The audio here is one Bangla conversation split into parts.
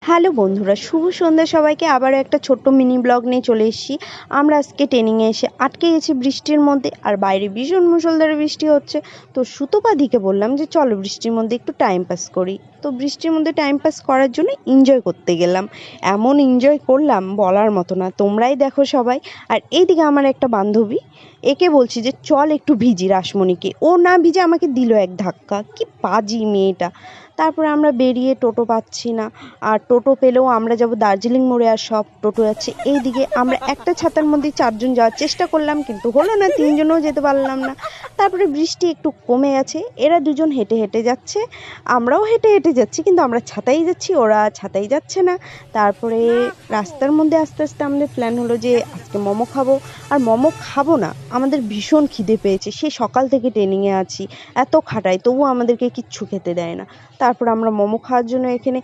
হ্যালো বন্ধুরা, শুভ সন্ধ্যা সবাইকে। আবারও একটা ছোট্ট মিনি ব্লগ নিয়ে চলে এসেছি। আমরা আজকে ট্রেনিংয়ে এসে আটকে গেছি বৃষ্টির মধ্যে, আর বাইরে ভীষণ মুষলধারে বৃষ্টি হচ্ছে। তো সুতপাদিকে বললাম যে চলো বৃষ্টির মধ্যে একটু টাইম পাস করি। তো বৃষ্টির মধ্যে টাইম পাস করার জন্য এনজয় করতে গেলাম। এমন এনজয় করলাম বলার মতো না, তোমরাই দেখো সবাই। আর এইদিকে আমার একটা বান্ধবী, একে বলছি যে চল একটু ভিজি, রাসমণিকে। ও না ভিজে আমাকে দিল এক ধাক্কা। কি পাজি মেয়েটা। তারপরে আমরা বেরিয়ে টোটো পাচ্ছি না, আর টোটো পেলেও আমরা যাব দার্জিলিং মোড়ে, আর সব টোটো যাচ্ছে এইদিকে। আমরা একটা ছাতার মধ্যে চারজন যাওয়ার চেষ্টা করলাম, কিন্তু হলো না, তিনজনও যেতে পারলাম না। তারপরে বৃষ্টি একটু কমে গেছে, এরা দুজন হেঁটে হেঁটে যাচ্ছে, আমরাও হেঁটে হেঁটে যাচ্ছি, কিন্তু আমরা ছাতাই যাচ্ছি, ওরা ছাতাই যাচ্ছে না। তারপরে রাস্তার মধ্যে আস্তে আস্তে আমাদের প্ল্যান হলো যে আজকে মোমো খাবো। আর মোমো খাবো না, আমাদের ভীষণ খিদে পেয়েছে, সে সকাল থেকে ট্রেনিংয়ে আছি, এত খাটাই তবু আমাদেরকে কিচ্ছু খেতে দেয় না। তারপর আমরা মোমো খাওয়ার জন্য এখানে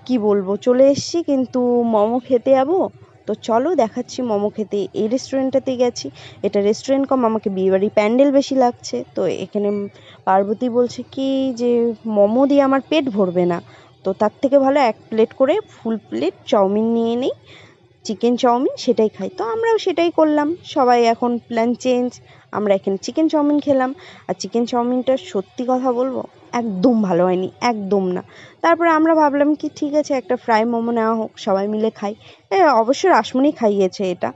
কি বলবো চলে এসেছি, কিন্তু মোমো খেতে যাবো। তো চলো দেখাচ্ছি মোমো খেতে। এই রেস্টুরেন্টটাতে গেছি, এটা রেস্টুরেন্ট কম, আমাকে বিয়েবাড়ি প্যান্ডেল বেশি লাগছে। তো এখানে পার্বতী বলছে কি যে মোমো দিয়ে আমার পেট ভরবে না, তো তার থেকে ভালো এক প্লেট করে ফুল প্লেট চাউমিন নিয়ে নেই, চিকেন চাউমিন, সেটাই খাই। তো আমরাও সেটাই করলাম, সবাই এখন প্ল্যান চেঞ্জ। আমরা এখানে চিকেন চাউমিন খেলাম, আর চিকেন চাউমিনটা সত্যি কথা বলবো একদম ভালো হয়নি, একদম না। তারপরে আমরা ভাবলাম কি ঠিক আছে, একটা ফ্রাই মোমো নেওয়া হোক, সবাই মিলে খাই। অবশ্য রাসমণি খাইয়েছে এটা,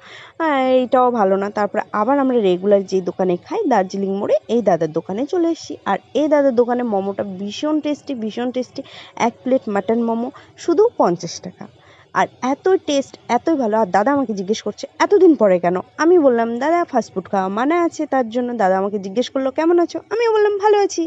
এইটাও ভালো না। তারপরে আবার আমরা রেগুলার যে দোকানে খাই দার্জিলিং মোড়ে, এই দাদার দোকানে চলে এসেছি। আর এই দাদার দোকানে মোমোটা ভীষণ টেস্টি, ভীষণ টেস্টি। এক প্লেট মাটন মোমো শুধু 50 টাকা, আর এত টেস্ট, এতই ভালো। আর দাদা আমাকে জিজ্ঞেস করছে এতদিন পরে কেন। আমি বললাম দাদা ফাস্টফুড খাওয়া মানে আছে, তার জন্য। দাদা আমাকে জিজ্ঞেস করলো কেমন আছো, আমিও বললাম ভালো আছি।